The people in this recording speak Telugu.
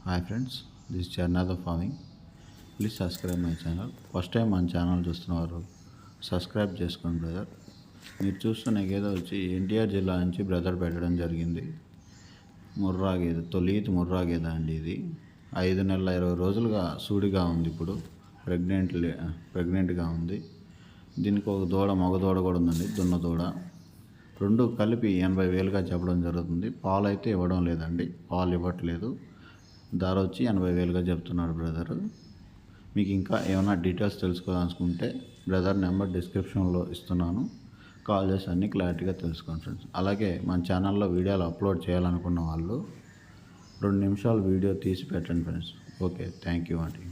Hi friends, this Charnatha farming. Please subscribe my channel. First time మన ఛానల్ చూస్తున్నవారు సబ్స్క్రైబ్ చేసుకోండి బ్రదర్. మీరు చూస్తున్న గేదె వచ్చి ఎన్టీఆర్ జిల్లా నుంచి బ్రదర్ పెట్టడం జరిగింది. ముర్రా గేదె, తొలిత ముర్రా గేదె అండి. ఇది 5 నెలల 20 రోజులుగా సూడిగా ఉంది. ఇప్పుడు ప్రెగ్నెంట్గా ఉంది. దీనికి ఒక దూడ, మగ దూడ కూడా ఉందండి, దున్న దూడ. రెండు కలిపి 80,000గా చెప్పడం జరుగుతుంది. పాలు అయితే ఇవ్వడం లేదండి, పాలు ఇవ్వట్లేదు. ధర వచ్చి 80,000గా చెప్తున్నాడు బ్రదర్. మీకు ఇంకా ఏమైనా డీటెయిల్స్ తెలుసుకోవాలనుకుంటే బ్రదర్ నెంబర్ డిస్క్రిప్షన్లో ఇస్తున్నాను, కాల్ చేసి అన్నీ క్లారిటీగా తెలుసుకోండి ఫ్రెండ్స్. అలాగే మన ఛానల్లో వీడియోలు అప్లోడ్ చేయాలనుకున్న వాళ్ళు 2 నిమిషాలు వీడియో తీసి పెట్టండి ఫ్రెండ్స్. ఓకే, థ్యాంక్ యూ అండి.